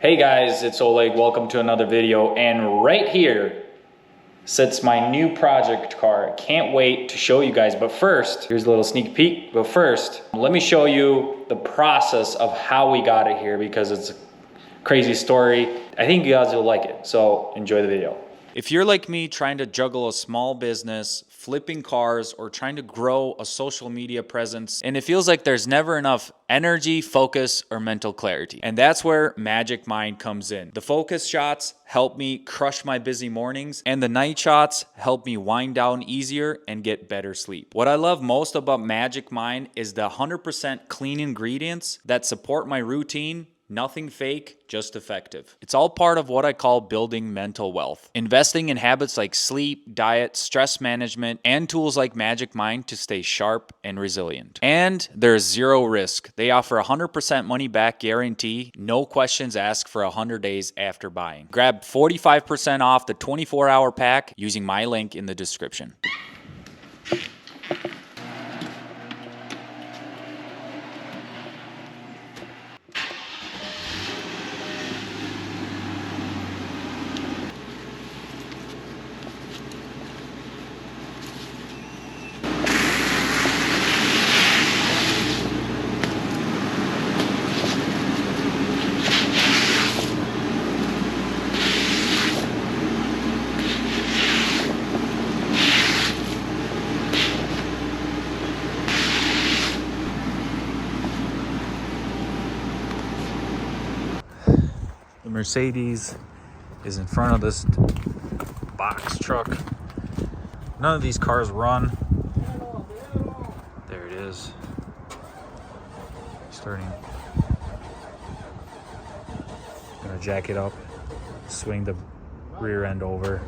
Hey guys, it's Oleg. Welcome to another video. And right here sits my new project car. Can't wait to show you guys. But first, here's a little sneak peek. But first, let me show you the process of how we got it here because it's a crazy story. I think you guys will like it. So enjoy the video. If you're like me trying to juggle a small business, flipping cars, or trying to grow a social media presence, and it feels like there's never enough energy, focus, or mental clarity. And that's where Magic Mind comes in. The focus shots help me crush my busy mornings, and the night shots help me wind down easier and get better sleep. What I love most about Magic Mind is the 100% clean ingredients that support my routine. Nothing fake, just effective. It's all part of what I call building mental wealth. Investing in habits like sleep, diet, stress management, and tools like Magic Mind to stay sharp and resilient. And there's zero risk. They offer a 100% money back guarantee, no questions asked for 100 days after buying. Grab 45% off the 24-hour pack using my link in the description. The Mercedes is in front of this box truck. None of these cars run. There it is. Starting. Gonna jack it up, swing the rear end over,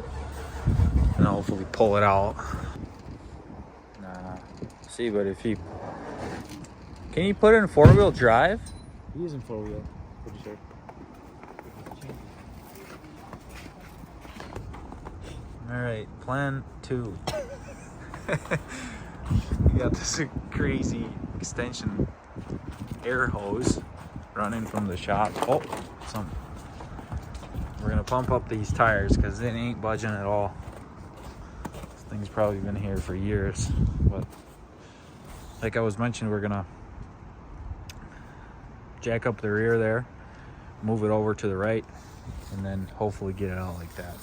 and hopefully pull it out. Nah. See, but if you can you put it in 4-wheel drive? He is in 4-wheel, pretty sure. All right, plan 2. We got this crazy extension air hose running from the shop. Oh, we're gonna pump up these tires because it ain't budging at all. This thing's probably been here for years, but like I was mentioning, we're gonna jack up the rear there, move it over to the right, and then hopefully get it out like that.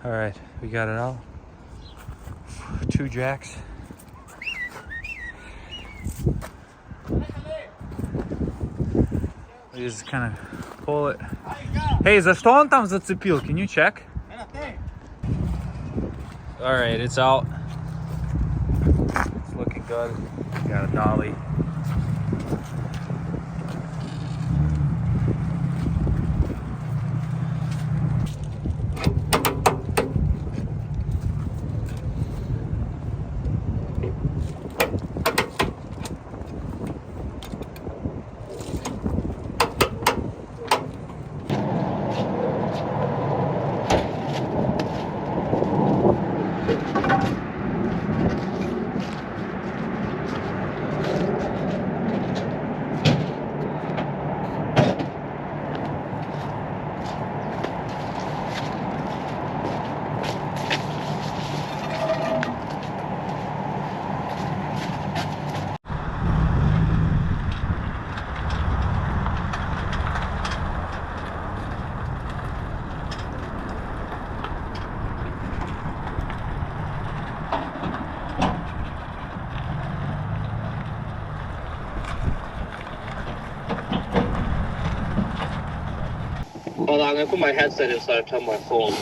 All right, we got it out. 2 jacks. We just kind of pull it. Hey, за что он там зацепил? Can you check? All right, it's out. It's looking good. Got a dolly. Hold on, I'm gonna put my headset inside and tell my phone.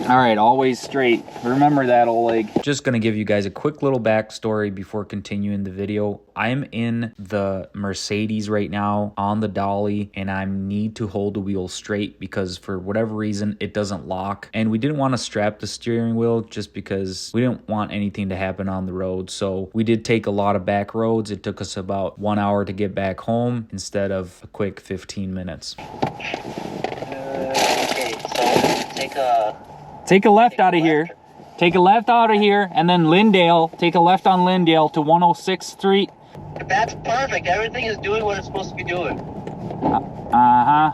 All right, always straight. Remember that, Oleg. Just gonna give you guys a quick little backstory before continuing the video. I'm in the Mercedes right now on the dolly, and I need to hold the wheel straight because for whatever reason, it doesn't lock. And we didn't want to strap the steering wheel just because we didn't want anything to happen on the road. So we did take a lot of back roads. It took us about 1 hour to get back home instead of a quick 15 minutes. Okay, so take a Take a left out of here. Take a left out of here, and then Lindale. Take a left on Lindale to 106th Street. That's perfect. Everything is doing what it's supposed to be doing. Uh-huh.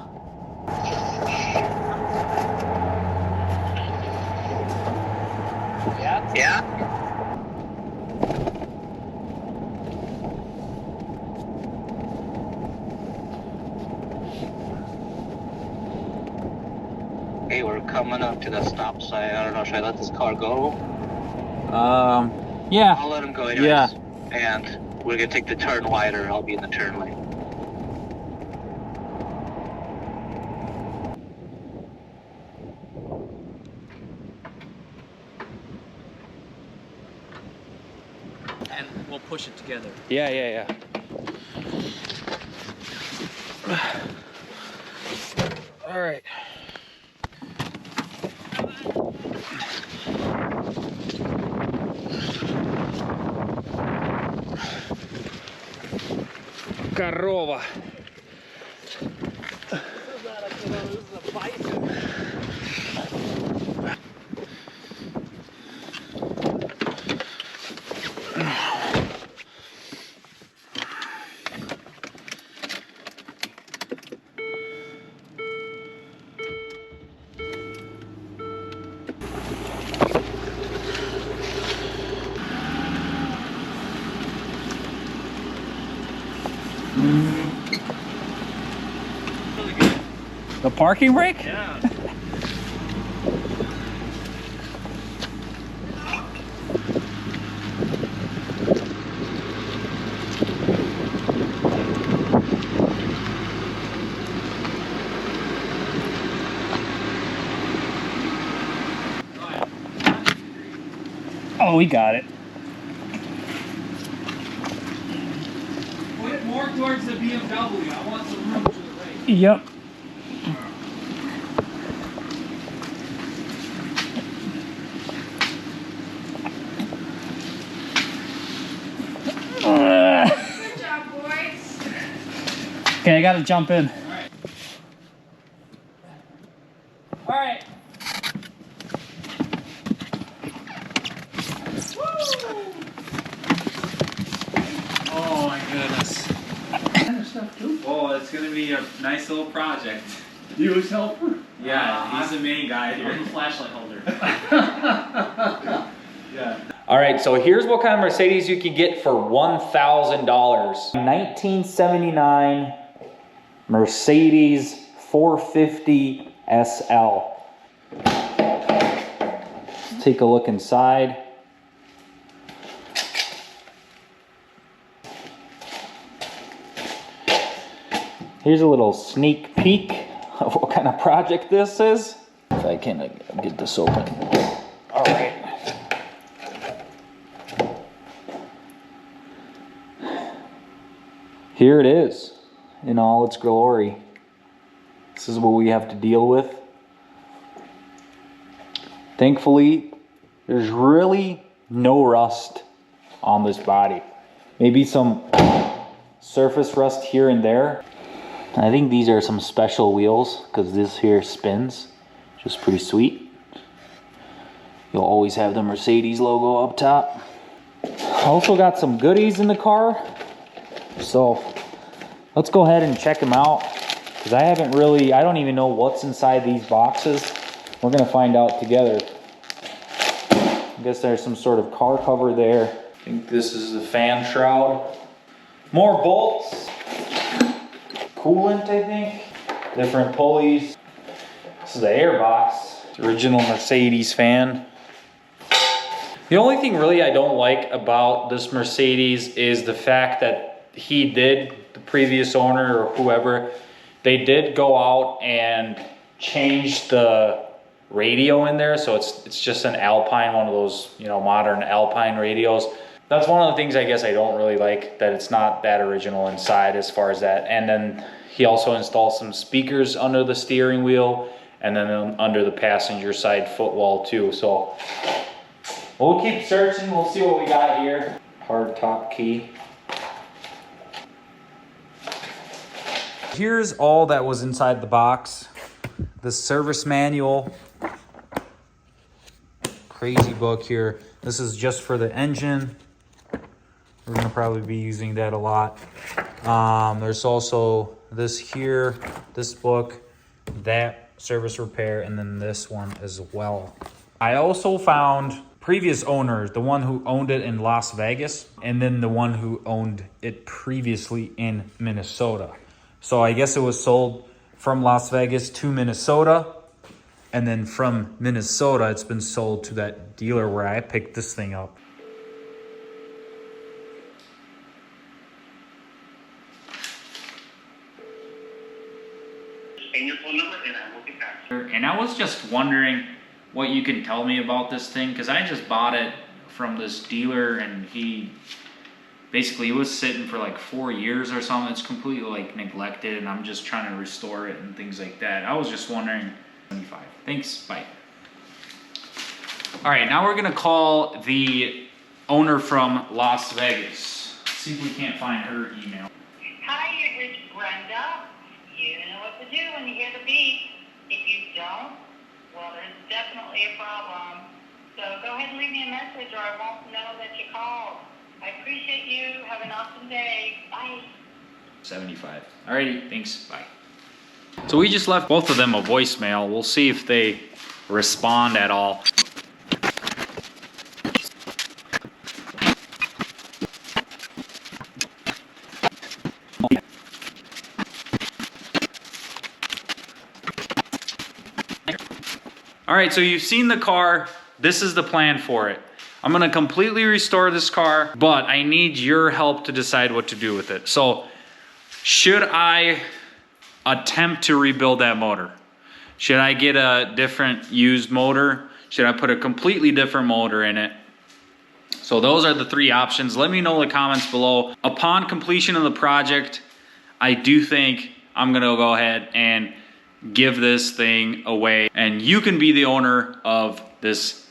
Yeah? Yeah? Hey, we're coming up to the stop sign. I don't know, should I let this car go? Yeah. I'll let him go anyways. Yeah. And we're gonna take the turn wider. I'll be in the turn lane. And we'll push it together. Yeah, yeah, yeah. All right. Корова. The parking brake? Yeah. Oh, we got it. Put it more towards the BMW. I want some room to the right. Yep. Good job, boys. Okay, I gotta jump in. All right. Oh my goodness. Oh, it's gonna be a nice little project. You was helper? Yeah, he's the main guy here. I'm the flashlight holder. Yeah. All right, so here's what kind of Mercedes you can get for $1,000. 1979 Mercedes 450 SL. Let's take a look inside. Here's a little sneak peek of what kind of project this is. If I can get this open. All right. Here it is in all its glory. This is what we have to deal with. Thankfully, there's really no rust on this body. Maybe some surface rust here and there. I think these are some special wheels because this here spins, which is pretty sweet. You'll always have the Mercedes logo up top. Also got some goodies in the car. So let's go ahead and check them out because I don't even know what's inside these boxes. We're gonna find out together. I guess there's some sort of car cover there. I think this is the fan shroud. More bolts. Coolant, I think. Different pulleys. This is the air box. The original Mercedes fan. The only thing really I don't like about this Mercedes is the fact that the previous owner or whoever, they did go out and change the radio in there. So it's just an Alpine, one of those, modern Alpine radios. That's one of the things I guess I don't really like, that it's not that original inside as far as that. And then he also installed some speakers under the steering wheel and then under the passenger side footwell too. So we'll keep searching. We'll see what we got here. Hard top key. Here's all that was inside the box. The service manual. crazy book here. This is just for the engine. We're gonna probably be using that a lot. There's also this here, this book, that service repair, and then this one as well. I also found previous owners, the one who owned it in Las Vegas, and then the one who owned it previously in Minnesota. So I guess it was sold from Las Vegas to Minnesota, and then from Minnesota, it's been sold to that dealer where I picked this thing up. And your phone number, and I will get back to you. And I was just wondering what you can tell me about this thing, because I just bought it from this dealer, and he basically, it was sitting for like 4 years or something. It's completely like neglected, and I'm just trying to restore it and things like that. I was just wondering. 75. Thanks, bye. All right, now we're gonna call the owner from Las Vegas. See if we can't find her email. Hi, you've reached Brenda. You know what to do when you hear the beep. If you don't, well, there's definitely a problem. So go ahead and leave me a message or I won't know that you called. I appreciate you. Have an awesome day. Bye. 75. Alrighty, thanks, bye. So we just left both of them a voicemail. We'll see if they respond at all. All right, so you've seen the car. This is the plan for it. I'm gonna completely restore this car, but I need your help to decide what to do with it. So should I attempt to rebuild that motor? Should I get a different used motor? Should I put a completely different motor in it? So those are the three options. Let me know in the comments below. Upon completion of the project, I do think I'm gonna go ahead and give this thing away, and you can be the owner of this,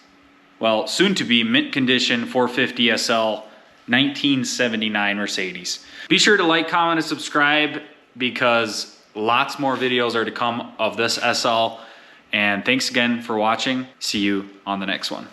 well, soon to be mint condition 450 SL 1979 Mercedes. Be sure to like, comment, and subscribe, because lots more videos are to come of this SL. And thanks again for watching. See you on the next one.